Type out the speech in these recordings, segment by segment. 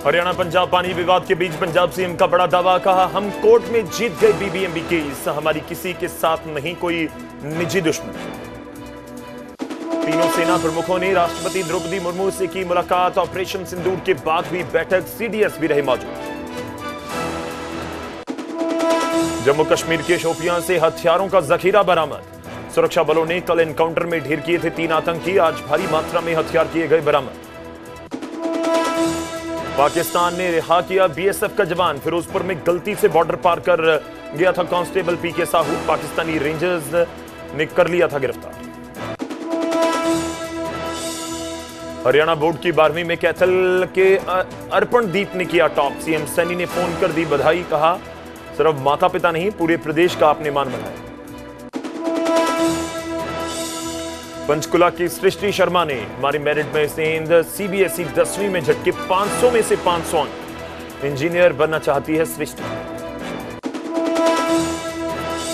हरियाणा पंजाब पानी विवाद के बीच पंजाब सीएम का बड़ा दावा, कहा हम कोर्ट में जीत गए बीबीएमबी केस, हमारी किसी के साथ नहीं कोई निजी दुश्मनी। तीनों सेना प्रमुखों ने राष्ट्रपति द्रौपदी मुर्मू से की मुलाकात, ऑपरेशन सिंदूर के बाद हुई बैठक, सीडीएस भी रहे मौजूद। जम्मू कश्मीर के शोपियां से हथियारों का जखीरा बरामद, सुरक्षा बलों ने कल एनकाउंटर में ढेर किए थे 3 आतंकी, आज भारी मात्रा में हथियार किए गए बरामद। पाकिस्तान ने रिहा किया बीएसएफ का जवान, फिरोजपुर में गलती से बॉर्डर पार कर गया था कांस्टेबल पीके साहू, पाकिस्तानी रेंजर्स ने कर लिया था गिरफ्तार। हरियाणा बोर्ड की 12वीं में कैथल के अर्पण दीप ने किया टॉप, सीएम सैनी ने फोन कर दी बधाई, कहा सिर्फ माता पिता नहीं पूरे प्रदेश का आपने मान बढ़ाया। पंचकुला की सृष्टि शर्मा ने हमारी मेरिट में सेंध, सीबीएसई 10वीं में झटके 500 में से 500 अंक, इंजीनियर बनना चाहती है सृष्टि।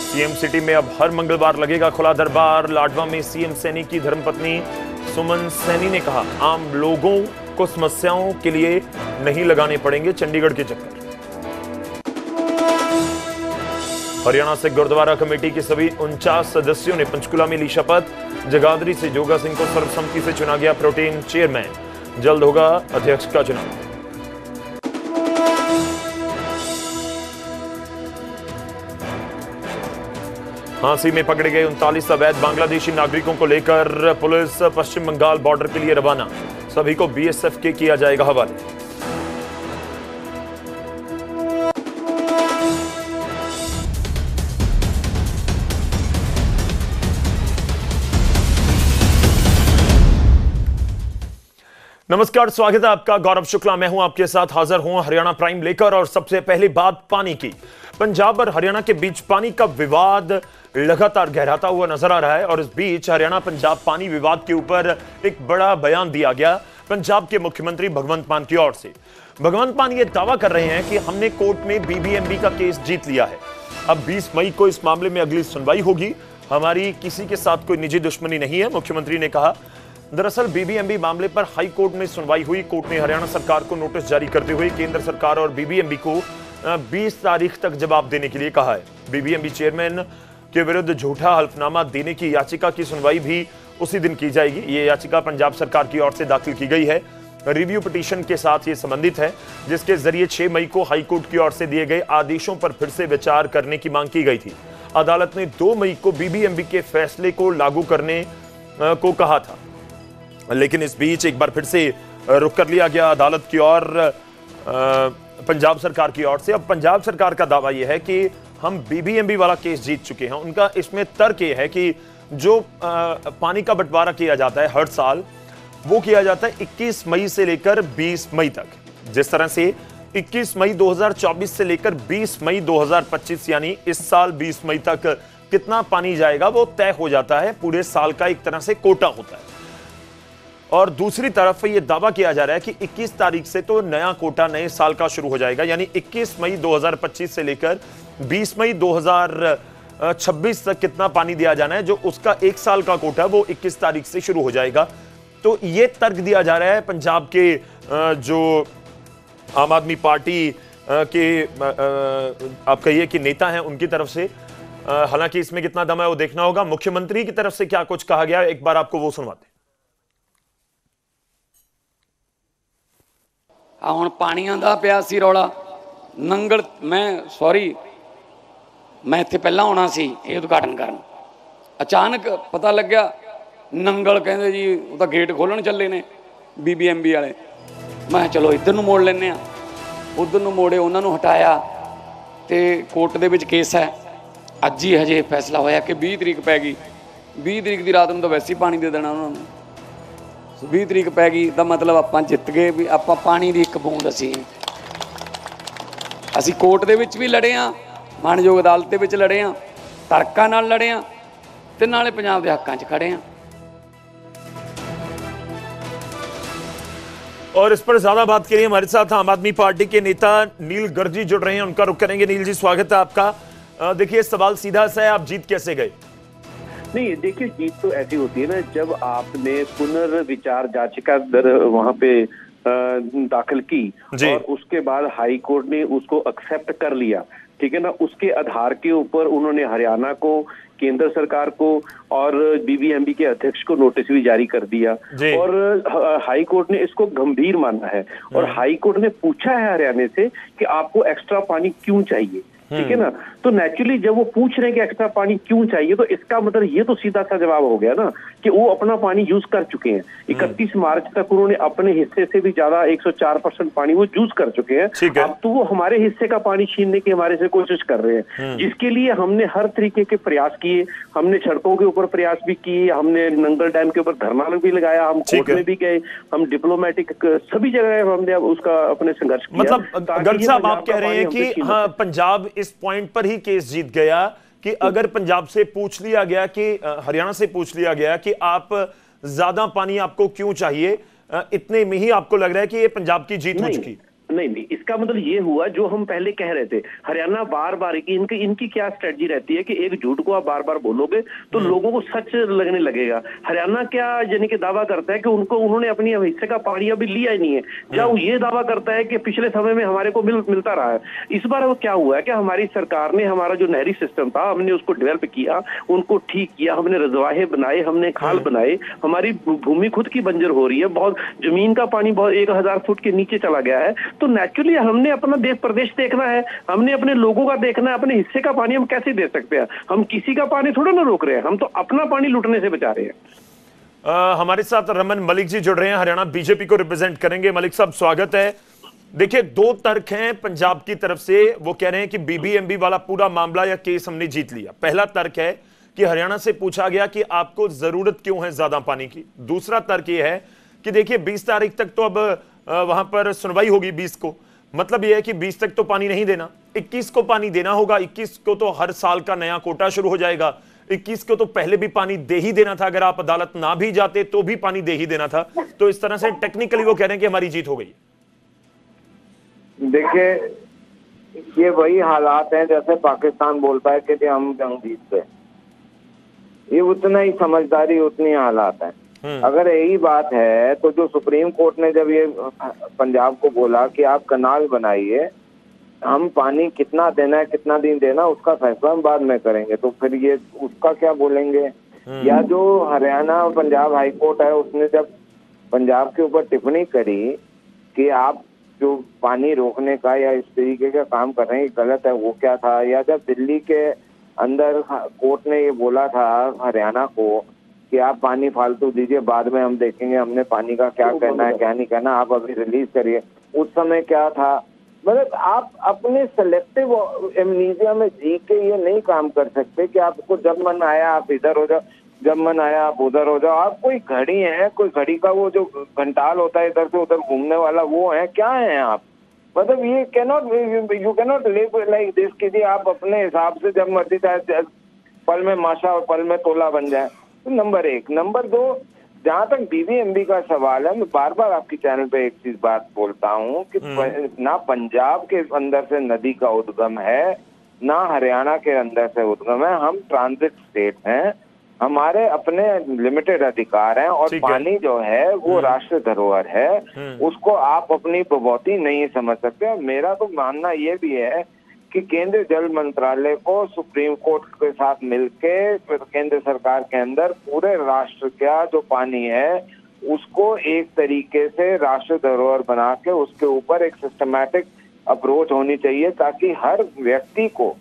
सीएम सिटी में अब हर मंगलवार लगेगा खुला दरबार, लाडवा में सीएम सैनी की धर्मपत्नी सुमन सैनी ने कहा आम लोगों को समस्याओं के लिए नहीं लगाने पड़ेंगे चंडीगढ़ के चक्कर। हरियाणा से गुरुद्वारा कमेटी के सभी 49 सदस्यों ने पंचकुला में ली शपथ, जगाधरी से जोगा सिंह को सर्वसम्मति से चुना गया प्रोटेम चेयरमैन, जल्द होगा अध्यक्ष का चुनाव। फांसी में पकड़े गए 39 अवैध बांग्लादेशी नागरिकों को लेकर पुलिस पश्चिम बंगाल बॉर्डर के लिए रवाना, सभी को बीएसएफ के किया जाएगा हवाले। नमस्कार, स्वागत है आपका, गौरव शुक्ला मैं हूं आपके साथ हाजिर हूं हरियाणा प्राइम लेकर। और सबसे पहले बात पानी की। पंजाब और हरियाणा के बीच पानी का विवाद लगातार गहराता हुआ नजर आ रहा है और इस बीच हरियाणा पंजाब पानी विवाद के ऊपर एक बड़ा बयान दिया गया पंजाब के मुख्यमंत्री भगवंत मान की ओर से। भगवंत मान ये दावा कर रहे हैं कि हमने कोर्ट में बीबीएमबी का केस जीत लिया है, अब 20 मई को इस मामले में अगली सुनवाई होगी, हमारी किसी के साथ कोई निजी दुश्मनी नहीं है, मुख्यमंत्री ने कहा। दरअसल बीबीएमबी मामले पर हाई कोर्ट में सुनवाई हुई, कोर्ट ने हरियाणा सरकार को नोटिस जारी करते हुए केंद्र सरकार और बीबीएमबी को 20 तारीख तक जवाब देने के लिए कहा है। बीबीएमबी चेयरमैन के विरुद्ध झूठा हल्फनामा देने की याचिका की सुनवाई भी उसी दिन की जाएगी। ये याचिका पंजाब सरकार की ओर से दाखिल की गई है, रिव्यू पिटीशन के साथ ये संबंधित है, जिसके जरिए 6 मई को हाईकोर्ट की ओर से दिए गए आदेशों पर फिर से विचार करने की मांग की गई थी। अदालत ने 2 मई को बीबीएमबी के फैसले को लागू करने को कहा था, लेकिन इस बीच एक बार फिर से रुख कर लिया गया अदालत की ओर पंजाब सरकार की ओर से। अब पंजाब सरकार का दावा यह है कि हम बीबीएमबी वाला केस जीत चुके हैं। उनका इसमें तर्क यह है कि जो पानी का बंटवारा किया जाता है हर साल, वो किया जाता है 21 मई से लेकर 20 मई तक। जिस तरह से 21 मई 2024 से लेकर 20 मई 2025 यानी इस साल 20 मई तक कितना पानी जाएगा वो तय हो जाता है, पूरे साल का एक तरह से कोटा होता है। और दूसरी तरफ ये दावा किया जा रहा है कि 21 तारीख से तो नया कोटा नए साल का शुरू हो जाएगा, यानी 21 मई 2025 से लेकर 20 मई 2026 तक कितना पानी दिया जाना है, जो उसका एक साल का कोटा वो 21 तारीख से शुरू हो जाएगा। तो ये तर्क दिया जा रहा है पंजाब के जो आम आदमी पार्टी के आप कहिए कि नेता हैं उनकी तरफ से। हालांकि इसमें कितना दम है वो देखना होगा। मुख्यमंत्री की तरफ से क्या कुछ कहा गया, एक बार आपको वो सुनवाते। ਹੁਣ ਪਾਣੀਆਂ ਦਾ ਪਿਆ ਸੀ ਰੌਲਾ ਨੰਗਲ, ਮੈਂ ਇੱਥੇ ਪਹਿਲਾਂ ਆਉਣਾ ਸੀ ਇਹ ਉਦਘਾਟਨ ਕਰਨ, ਅਚਾਨਕ ਪਤਾ ਲੱਗਿਆ ਨੰਗਲ ਕਹਿੰਦੇ ਜੀ ਉਹ ਤਾਂ ਗੇਟ ਖੋਲਣ ਚੱਲੇ ਨੇ बीबीएमबी ਵਾਲੇ। ਮੈਂ ਚਲੋ ਇੱਧਰ ਨੂੰ ਮੋੜ ਲੈਂਦੇ ਆ, ਉਧਰ ਨੂੰ ਮੋੜੇ, ਉਹਨਾਂ ਨੂੰ ਹਟਾਇਆ ਤੇ ਕੋਰਟ ਦੇ ਵਿੱਚ ਕੇਸ ਹੈ। ਅੱਜ ਹੀ ਹਜੇ ਫੈਸਲਾ ਹੋਇਆ ਕਿ 20 ਤਰੀਕ ਪੈ ਗਈ, 20 ਤਰੀਕ ਦੀ ਰਾਤ ਨੂੰ ਤਾਂ ਵੈਸੇ ਹੀ ਪਾਣੀ ਦੇ ਦੇਣਾ ਉਹਨਾਂ ਨੂੰ। 20 ਤਰੀਕ ਪੈ ਗਈ ਤਾਂ ਮਤਲਬ ਆਪਾਂ ਜਿੱਤ ਗਏ, ਵੀ ਆਪਾਂ ਪਾਣੀ ਦੀ ਇੱਕ ਬੂੰਦ ਅਸੀਂ ਕੋਰਟ ਦੇ ਵਿੱਚ ਵੀ ਲੜੇ ਆ, ਮਾਣਯੋਗ ਅਦਾਲਤ ਦੇ ਵਿੱਚ ਲੜੇ ਆ, ਤਰਕਾਂ ਨਾਲ ਲੜੇ ਆ ਤੇ ਨਾਲੇ ਪੰਜਾਬ ਦੇ ਹੱਕਾਂ 'ਚ ਖੜੇ ਆ। और इस पर ज्यादा बात के लिए हमारे साथ आम आदमी पार्टी के नेता नील गर्जी जुड़ रहे हैं, उनका रुख करेंगे। नील जी, स्वागत है आपका। देखिए सवाल सीधा सा है, आप जीत कैसे गए? नहीं, देखिए जीत तो ऐसी होती है ना, जब आपने पुनर्विचार याचिका वहां पे दाखिल की और उसके बाद हाई कोर्ट ने उसको एक्सेप्ट कर लिया, ठीक है ना। उसके आधार के ऊपर उन्होंने हरियाणा को, केंद्र सरकार को और बीबीएमबी के अध्यक्ष को नोटिस भी जारी कर दिया और हाई कोर्ट ने इसको गंभीर माना है और हाई कोर्ट ने पूछा है हरियाणा से कि आपको एक्स्ट्रा पानी क्यों चाहिए, ठीक है ना। तो नेचुरली जब वो पूछ रहे हैं कि एक्स्ट्रा पानी क्यों चाहिए, तो इसका मतलब ये तो सीधा सा जवाब हो गया ना कि वो अपना पानी यूज कर चुके हैं। 31 मार्च तक उन्होंने अपने हिस्से से भी ज्यादा 104% पानी वो यूज कर चुके हैं। अब तो वो हमारे हिस्से का पानी छीनने की हमारे से कोशिश कर रहे हैं, जिसके लिए हमने हर तरीके के प्रयास किए। हमने सड़कों के ऊपर प्रयास भी किए, हमने नंगल डैम के ऊपर धरना भी लगाया, हम कोर्ट में भी गए, हम डिप्लोमेटिक सभी जगह हमने उसका अपने संघर्ष किया। मतलब गर्ग साहब आप कह रहे हैं कि हाँ, पंजाब इस पॉइंट पर ही केस जीत गया कि अगर पंजाब से पूछ लिया गया कि हरियाणा से पूछ लिया गया कि आप ज्यादा पानी आपको क्यों चाहिए, इतने में ही आपको लग रहा है कि ये पंजाब की जीत हो चुकी। नहीं, इसका मतलब ये हुआ जो हम पहले कह रहे थे। हरियाणा बार बार इनकी क्या स्ट्रेटजी रहती है कि एक झूठ को आप बार बार बोलोगे तो लोगों को सच लगने लगेगा। हरियाणा क्या यानी कि दावा करता है कि उन्होंने अपनी हिस्से का पानी अभी लिया ही नहीं है, या वो ये दावा करता है कि पिछले समय में हमारे को मिलता रहा है। इस बार वो क्या हुआ है कि हमारी सरकार ने हमारा जो नहरी सिस्टम था हमने उसको डेवलप किया, उनको ठीक किया, हमने रजवाहे बनाए, हमने खाल बनाए, हमारी भूमि खुद की बंजर हो रही है, बहुत जमीन का पानी बहुत 1000 फुट के नीचे चला गया है। तो नेचुरली हमने अपना देश प्रदेश देखना है, हमने अपने लोगों का देखना है। अपने हिस्से का पानी हम कैसे दे सकते हैं? हम किसी का पानी थोड़ा ना रोक रहे हैं, हम तो अपना पानी लुटने से बचा रहे हैं। हमारे साथ रमन मलिक जी जुड़ रहे हैं, हरियाणा बीजेपी को रिप्रेजेंट करेंगे। मलिक साहब स्वागत है। देखिए, दो तर्क हैं पंजाब की तरफ से। वो कह रहे हैं कि बीबीएमबी वाला पूरा मामला या केस हमने जीत लिया। पहला तर्क है कि हरियाणा से पूछा गया कि आपको जरूरत क्यों है ज्यादा पानी की। दूसरा तर्क यह है कि देखिए 20 तारीख तक तो अब वहां पर सुनवाई होगी 20 को, मतलब यह है कि 20 तक तो पानी नहीं देना, 21 को पानी देना होगा। 21 को तो हर साल का नया कोटा शुरू हो जाएगा। 21 को तो पहले भी पानी दे ही देना था, अगर आप अदालत ना भी जाते तो भी पानी दे ही देना था। तो इस तरह से टेक्निकली वो कह रहे हैं कि हमारी जीत हो गई। देखिए, ये वही हालात हैं जैसे पाकिस्तान बोलता है कि हम जंग जीत गए। ये उतना ही समझदारी, उतनी हालात हैं। अगर यही बात है तो जो सुप्रीम कोर्ट ने जब ये पंजाब को बोला कि आप कनाल बनाइए, हम पानी कितना देना है, कितना दिन देना, उसका फैसला हम बाद में करेंगे, तो फिर ये उसका क्या बोलेंगे? या जो हरियाणा पंजाब हाई कोर्ट है, उसने जब पंजाब के ऊपर टिप्पणी करी कि आप जो पानी रोकने का या इस तरीके का काम कर रहे हैं गलत है, वो क्या था? या जब दिल्ली के अंदर कोर्ट ने ये बोला था हरियाणा को कि आप पानी फालतू दीजिए, बाद में हम देखेंगे हमने पानी का क्या कहना है क्या नहीं कहना, आप अभी रिलीज करिए, उस समय क्या था? मतलब आप अपने सेलेक्टिव एमनीजिया में जी के ये नहीं काम कर सकते कि आपको जब मन आया आप इधर हो जाओ, जब मन आया आप उधर हो जाओ। आप कोई घड़ी है, कोई घड़ी का वो जो घंटाल होता है इधर से उधर घूमने वाला, वो है क्या है आप? मतलब ये you cannot live like this कि आप अपने हिसाब से जब मर्जी चाहे पल में माशा और पल में तोला बन जाए। तो नंबर एक। नंबर दो, जहां तक बीबीएमबी का सवाल है, मैं बार बार आपकी चैनल पे एक चीज बात बोलता हूँ कि ना पंजाब के अंदर से नदी का उद्गम है, ना हरियाणा के अंदर से उद्गम है। हम ट्रांजिट स्टेट हैं, हमारे अपने लिमिटेड अधिकार हैं और पानी जो है वो राष्ट्रीय धरोहर है, उसको आप अपनी बभौती नहीं समझ सकते। मेरा तो मानना ये भी है कि केंद्रीय जल मंत्रालय को सुप्रीम कोर्ट के साथ मिलके केंद्र सरकार के अंदर पूरे राष्ट्र का जो पानी है उसको एक तरीके से राष्ट्रीय धरोहर बना के उसके ऊपर एक सिस्टमैटिक अप्रोच होनी चाहिए, ताकि हर व्यक्ति को,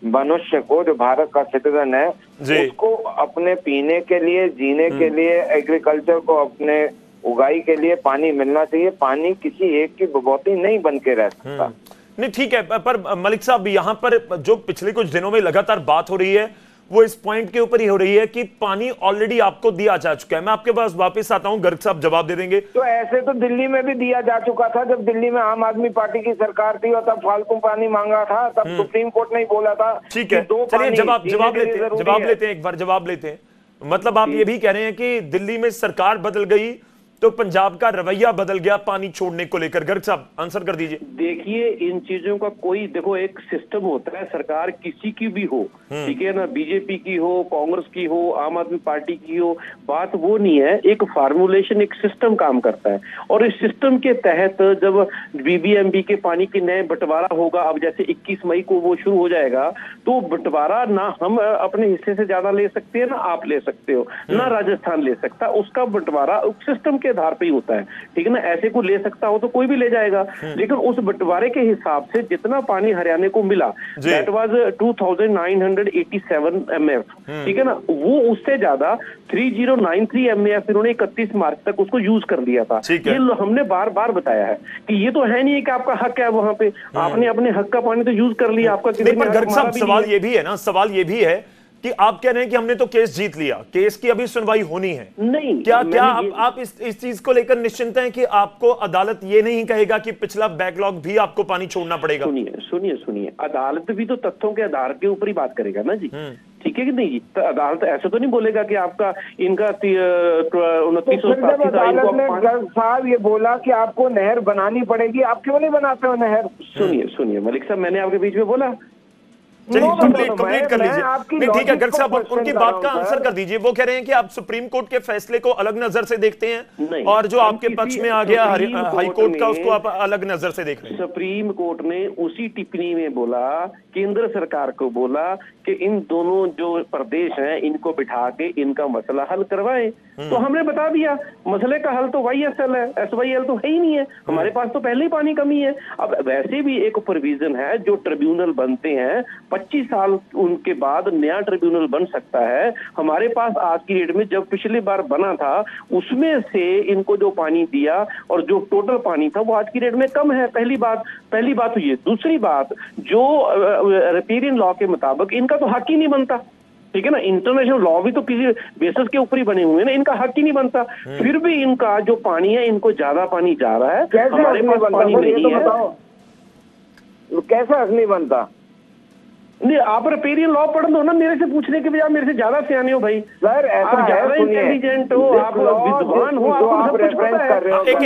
मनुष्य को, जो भारत का सिटीजन है, उसको अपने पीने के लिए, जीने के लिए, एग्रीकल्चर को अपने उगाई के लिए पानी मिलना चाहिए। पानी किसी एक की बभौती नहीं बन के रह सकता। नहीं, ठीक है, पर मलिक साहब यहां पर जो पिछले कुछ दिनों में लगातार बात हो रही है वो इस पॉइंट के ऊपर ही हो रही है कि पानी ऑलरेडी आपको दिया जा चुका है। मैं आपके पास वापस आता हूं, गर्ग साहब जवाब दे देंगे। तो ऐसे तो दिल्ली में भी दिया जा चुका था, जब दिल्ली में आम आदमी पार्टी की सरकार थी और तब फालतू पानी मांगा था, तब सुप्रीम कोर्ट ने बोला था। ठीक है, चलिए जवाब लेते हैं, एक बार जवाब लेते हैं। मतलब आप ये भी कह रहे हैं कि दिल्ली में सरकार बदल गई तो पंजाब का रवैया बदल गया पानी छोड़ने को लेकर? गर्ग साहब आंसर कर दीजिए। देखिए, इन चीजों का कोई, देखो एक सिस्टम होता है, सरकार किसी की भी हो, ठीक है ना, बीजेपी की हो, कांग्रेस की हो, आम आदमी पार्टी की हो, बात वो नहीं है। एक फार्मूलेशन, एक सिस्टम काम करता है, और इस सिस्टम के तहत जब बीबीएमबी के पानी के नए बंटवारा होगा, अब जैसे 21 मई को वो शुरू हो जाएगा, तो बंटवारा ना हम अपने हिस्से से ज्यादा ले सकते हैं, ना आप ले सकते हो, ना राजस्थान ले सकता। उसका बंटवारा सिस्टम के आधार पे ही होता है, ठीक है ना। ऐसे को ले सकता हो तो कोई भी ले जाएगा, लेकिन उस बंटवारे के हिसाब से जितना पानी हरियाणा को मिला, दैट वाज 2987 MF, ठीक है ना, वो उससे ज्यादा 3093 MF इन्होंने 31 मार्च तक उसको यूज कर लिया था। ये हमने बार बार बताया है कि ये तो है नहीं कि आपका हक है वहां पे, आपने अपने हक का पानी तो यूज कर लिया, आपका गर्ग साहब सवाल ये भी है ना, सवाल ये भी है कि आप कह रहे हैं कि हमने तो केस जीत लिया, केस की अभी सुनवाई होनी है। नहीं, क्या आप इस चीज को लेकर निश्चिंत हैं कि आपको अदालत ये नहीं कहेगा कि पिछला बैकलॉग भी आपको पानी छोड़ना पड़ेगा? सुनिए, अदालत भी तो तथ्यों के आधार के ऊपर ही बात करेगा ना जी, ठीक है कि नहीं? तो अदालत ऐसे तो नहीं बोलेगा कि आपका इनका 29 साहब ये बोला कि आपको नहर बनानी पड़ेगी, आप क्यों नहीं बनाते हो नहर? सुनिए मलिक साहब, मैंने आपके बीच में बोला? चलिए कंप्लीट कर लीजिए। नहीं ठीक है, गर्ग साहब उनकी बात का आंसर कर दीजिए। वो कह रहे हैं कि आप सुप्रीम कोर्ट के फैसले को अलग नजर से देखते हैं, और जो आपके पक्ष में आ गया हाई कोर्ट का, उसको आप अलग नजर से देख रहे हैं। सुप्रीम कोर्ट ने उसी टिप्पणी में बोला, केंद्र सरकार को बोला कि इन दोनों जो प्रदेश हैं इनको बिठा के इनका मसला हल करवाएं। तो हमने बता दिया मसले का हल तो YSL है, SYL तो है ही नहीं है, हमारे पास तो पहले ही पानी कमी है। अब वैसे भी एक प्रोविजन है, जो ट्रिब्यूनल बनते हैं 25 साल उनके बाद नया ट्रिब्यूनल बन सकता है। हमारे पास आज की डेट में जब पिछली बार बना था उसमें से इनको जो पानी दिया और जो टोटल पानी था वो आज की डेट में कम है। पहली बात तो ये। दूसरी बात, जो रिपेरियन लॉ के मुताबिक इनका तो हक ही नहीं बनता, ठीक है ना। इंटरनेशनल लॉ भी तो किसी बेसिस के ऊपर ही बने हुए हैं ना, इनका हक ही नहीं बनता। फिर भी इनका जो पानी है, इनको ज्यादा पानी जा रहा है, हमारे पास पानी नहीं है। कैसा हक नहीं बनता? नहीं, आप रिपेरियन लॉ पढ़ लो ना, मेरे से पूछने के बजाय मेरे से ज्यादा सियाने हो भाई। सर आप ज्यादा इंटेलिजेंट हो, आप विद्वान हो, आपको सब कुछ पता है। एक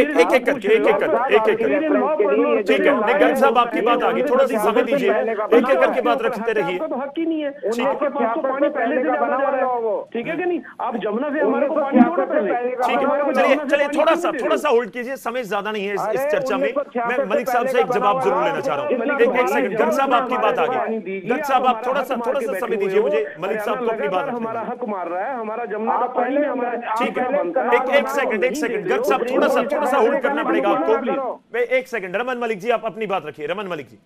ठीक है, गर्ग साहब आपकी बात आ गई, थोड़ा सा समय दीजिए, एक एक करके बात रखते रहिए। आपका तो हक ही नहीं है, आपके पास तो पानी पहले से ज्यादा जा रहा है, ठीक है कि नहीं? आप जमुना से हमारे को पानी छोड़ो पहले, ठीक है। चलिए थोड़ा सा होल्ड कीजिए, समय ज्यादा नहीं है इस चर्चा में। मैं मलिक साहब से एक जवाब जरूर लेना चाह रहा हूँ। एक सेकंड, गर्ग साहब आपकी बात आ गई। साहब आप थोड़ा सा समय दीजिए मुझे, मलिक साहब को अपनी बात। हमारा हक मार रहा है, हमारा जमुना का पानी में हमारा, ठीक है। एक सेकंड गर्ग साहब थोड़ा सा होल्ड करना पड़ेगा आपको। एक सेकंड, रमन मलिक जी आप अपनी बात रखिए। रमन मलिक जी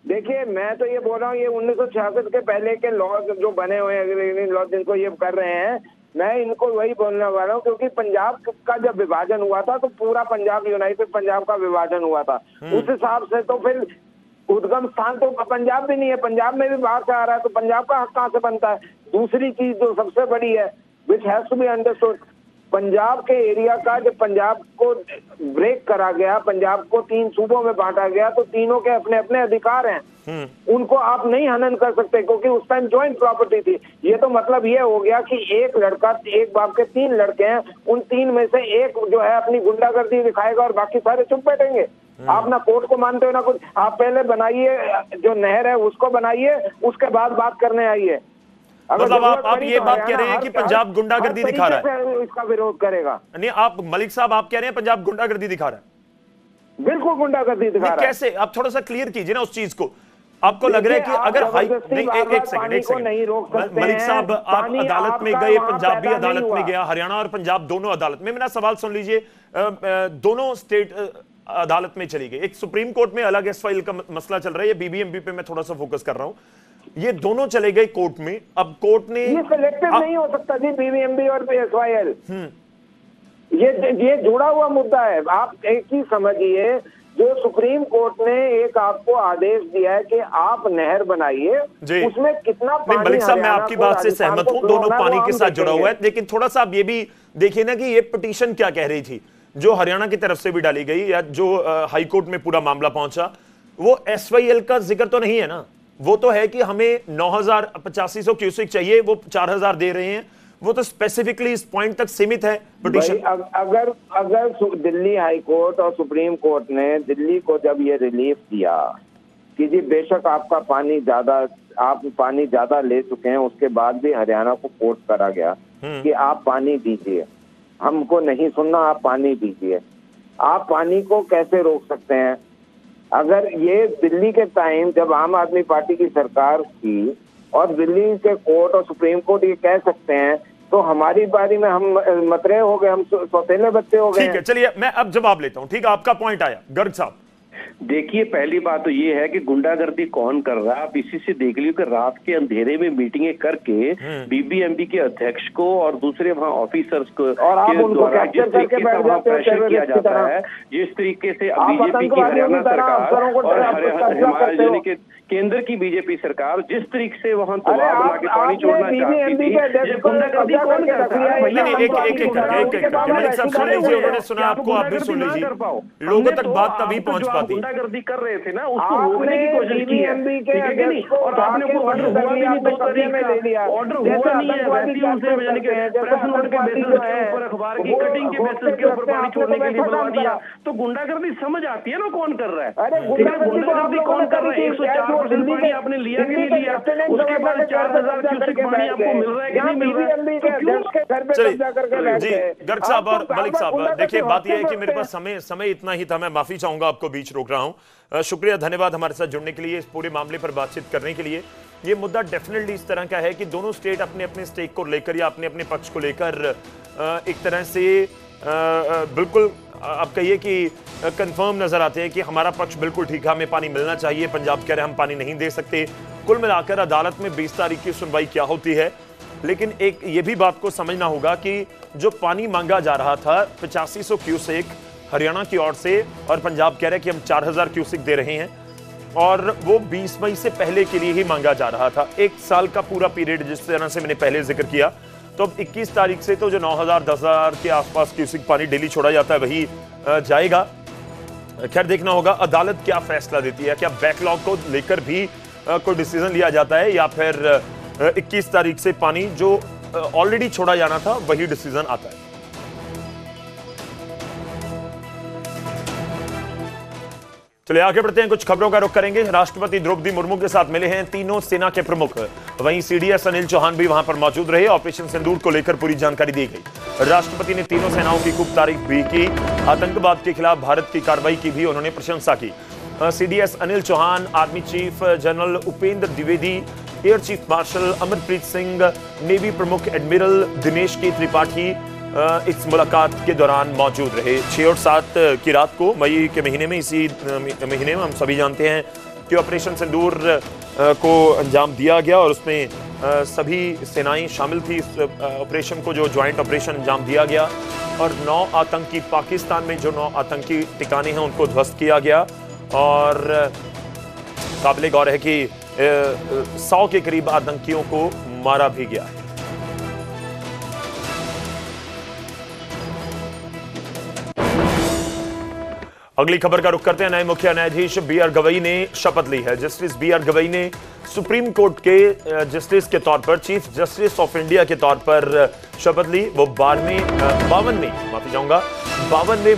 देखिए, मैं तो ये बोल रहा हूँ, ये 1966 के पहले के लॉ जो बने हुए हैं, लॉ जिनको ये कर रहे हैं, मैं इनको वही बोलने वाला हूँ, क्योंकि पंजाब का जब विभाजन हुआ था तो पूरा पंजाब, यूनाइटेड पंजाब का विभाजन हुआ था। उस हिसाब से तो फिर उद्गम स्थान तो पंजाब भी नहीं है, पंजाब में भी बाहर से आ रहा है, तो पंजाब का हक कहाँ से बनता है? दूसरी चीज जो सबसे बड़ी है, which has to be understood, Punjab के एरिया का जब पंजाब को ब्रेक करा गया, पंजाब को 3 सूबों में बांटा गया, तो तीनों के अपने अपने अधिकार हैं, उनको आप नहीं हनन कर सकते, क्योंकि उस टाइम ज्वाइंट प्रॉपर्टी थी। ये तो मतलब ये हो गया कि एक लड़का, एक बाप के 3 लड़के हैं, उन 3 में से एक जो है अपनी गुंडागर्दी दिखाएगा और बाकी सारे चुप बैठेंगे। आप ना कोर्ट को मानते हो ना कुछ। आप पहले बनाइए, जो नहर है उसको बनाइए, उसके बाद बात करने आइए। मतलब आप ये बात कह रहे हैं कि पंजाब गुंडागर्दी दिखा रहा है, इसका विरोध करेगा? नहीं, आप मलिक साहब आप कह रहे हैं पंजाब गुंडागर्दी दिखा रहा है? बिल्कुल गुंडागर्दी दिखा रहा है। कैसे? आप थोड़ा सा क्लियर कीजिए ना उस चीज को। आपको लग रहा है कि अगर एक सेकंड मलिक साहब, आप अदालत में गए, पंजाब भी अदालत में गया, हरियाणा और पंजाब दोनों अदालत में। मेरा सवाल सुन लीजिए, दोनों स्टेट अदालत में चली गई। एक सुप्रीम कोर्ट में अलग SYL का मसला चल रहा है, ये बीबीएमबी पे मैं थोड़ा सा फोकस कर रहा हूं। ये दोनों चले गए कोर्ट में। अब कोर्ट ने, ये सिलेक्टिव नहीं हो सकता जी, बीबीएमबी और SYL, ये जुड़ा हुआ मुद्दा है। आप एक ही समझिए, जो सुप्रीम कोर्ट ने एक आपको आदेश दिया है कि आप नहर बनाइए, उसमें कितना पानी, मलिक साहब मैं आपकी बात से सहमत हूं, दोनों पानी के साथ जुड़ा हुआ है, लेकिन थोड़ा सा आप ये भी देखिए ना कि ये पिटीशन क्या कह रही थी, जो हरियाणा की तरफ से भी डाली गई, या जो हाई कोर्ट में पूरा मामला पहुंचा, वो SYL का जिक्र तो नहीं है ना। वो तो है कि हमें 9,8500 क्यूसेक चाहिए, वो 4,000 दे रहे हैं। वो तो स्पेसिफिकली इस पॉइंट तक सीमित है पिटीशन। अगर दिल्ली हाई कोर्ट और सुप्रीम कोर्ट ने दिल्ली को जब ये रिलीफ दिया कि जी बेशक आपका आप पानी ज्यादा ले चुके हैं, उसके बाद भी हरियाणा को फोर्स करा गया कि आप पानी दीजिए, हमको नहीं सुनना, आप पानी दीजिए। आप पानी को कैसे रोक सकते हैं? अगर ये दिल्ली के टाइम जब आम आदमी पार्टी की सरकार थी और दिल्ली के कोर्ट और सुप्रीम कोर्ट ये कह सकते हैं, तो हमारी बारी में हम मतरे हो गए, हम सौतेले बच्चे हो गए। ठीक है, चलिए मैं अब जवाब लेता हूं। ठीक है, आपका पॉइंट आया गर्ग साहब। देखिए, पहली बात तो ये है कि गुंडागर्दी कौन कर रहा है। आप इसी से देख लीजिए कि रात के अंधेरे में मीटिंगें करके बीबीएमबी के अध्यक्ष को और दूसरे वहाँ ऑफिसर्स को और आप उनको कैप्चर करके बैठ जाते हो, प्रेशर किया जाता है, जिस तरीके से बीजेपी की हरियाणा सरकार और के केंद्र की बीजेपी सरकार जिस तरीके से वहाँ बना के पानी छोड़ना चाहती थी, गुंडागर्दी कौन करता है? सुन लीजिए, उन्होंने सुना आपको, आप भी सुन लीजिए। लोगों तक बात तभी पहुंच पाती। गुंडागर्दी कर रहे थे ना, उसको रोकने की कोशिश की है, और आपने को ऑर्डर हुआ भी नहीं, 2 तारीख का ऑर्डर हुआ नहीं है, वैसे ही उनसे यानी कि प्रेस नोट के बेसिस के ऊपर, अखबार की कटिंग के बेसिस के ऊपर पानी छोड़ने के लिए बुलवा दिया। तो गुंडागर्दी समझ आती है ना कौन कर रहा है। गुंडागर्दी कौन कर रहा है? 104% पानी आपने लिया कि नहीं लिया, उसके बाद 4000 क्यूसेक पानी आपको मिल रहा है कि नहीं मिल रहा है? जी गर्ग साहब और मलिक साहब, देखिए बात यह है कि मेरे पास समय इतना ही था। मैं माफी चाहूंगा, आपको बीच रोक रहा हूं। शुक्रिया, धन्यवाद हमारे साथ जुड़ने के लिए, इस पूरे मामले पर बातचीत करने के लिए। ये मुद्दा डेफिनेटली इस तरह का है कि दोनों स्टेट अपने अपने स्टेक को लेकर या अपने अपने पक्ष को लेकर एक तरह से बिल्कुल आप कहिए कि कंफर्म नजर आते हैं कि हमारा पक्ष बिल्कुल ठीक है, हमें पानी मिलना चाहिए, पंजाब कह रहे हैं हम पानी नहीं दे सकते। कुल मिलाकर अदालत में 20 तारीख की सुनवाई क्या होती है, लेकिन एक ये भी बात को समझना होगा कि जो पानी मांगा जा रहा था 8500 क्यूसेक हरियाणा की ओर से, और पंजाब कह रहे हैं कि हम 4000 क्यूसेक दे रहे हैं, और वो 20 मई से पहले के लिए ही मांगा जा रहा था। 1 साल का पूरा पीरियड जिस तरह से मैंने पहले जिक्र किया। तो अब 21 तारीख से तो जो 9000 10,000 के आसपास क्यूसेक पानी डेली छोड़ा जाता है वही जाएगा। खैर देखना होगा अदालत क्या फैसला देती है, क्या बैकलॉग को लेकर भी कोई डिसीजन लिया जाता है, या फिर 21 तारीख से पानी जो ऑलरेडी छोड़ा जाना था वही डिसीजन आता है। चलिए आगे बढ़ते हैं, कुछ खबरों का रुख करेंगे। राष्ट्रपति द्रौपदी मुर्मू के साथ मिले हैं तीनों सेना के प्रमुख। वहीं सीडीएस अनिल चौहान भी वहां पर मौजूद रहे। ऑपरेशन सिंदूर को लेकर पूरी जानकारी दी गई। राष्ट्रपति ने तीनों सेनाओं की खूब तारीफ भी की। आतंकवाद के खिलाफ भारत की कार्रवाई की भी उन्होंने प्रशंसा की। CDS Anil Chauhan, army chief general Upendra Dwivedi, air chief marshal Amarpreet Singh, navy प्रमुख एडमिरल दिनेश के त्रिपाठी इस मुलाकात के दौरान मौजूद रहे। 6 और 7 की रात को मई के महीने में, इसी महीने में हम सभी जानते हैं कि ऑपरेशन सिंदूर को अंजाम दिया गया और उसमें सभी सेनाएं शामिल थी। इस ऑपरेशन को जो ज्वाइंट ऑपरेशन अंजाम दिया गया, और 9 आतंकी, पाकिस्तान में जो 9 आतंकी ठिकाने हैं उनको ध्वस्त किया गया, और काबिले गौर है कि 100 के करीब आतंकियों को मारा भी गया है। अगली खबर का रुख करते हैं। नए मुख्य न्यायाधीश बी.आर. गवई ने शपथ ली है। Justice B R. गवई ने सुप्रीम कोर्ट के जस्टिस के तौर पर, चीफ जस्टिस ऑफ इंडिया के तौर पर शपथ ली। वो 52वें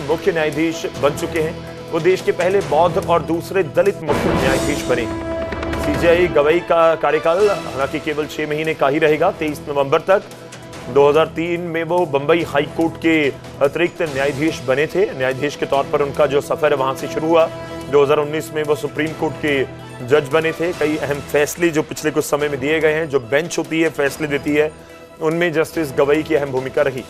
मुख्य न्यायाधीश बन चुके हैं। वो देश के पहले बौद्ध और दूसरे दलित मुख्य न्यायाधीश बने। सीजेआई गवई का कार्यकाल हालांकि केवल 6 महीने का ही रहेगा, 23 नवंबर तक। 2003 में वो बंबई हाई कोर्ट के अतिरिक्त न्यायाधीश बने थे। न्यायाधीश के तौर पर उनका जो सफर है वहां से शुरू हुआ। 2019 में वो सुप्रीम कोर्ट के जज बने थे। कई अहम फैसले जो पिछले कुछ समय में दिए गए हैं, जो बेंच होती है फैसले देती है, उनमें जस्टिस गवई की अहम भूमिका रही।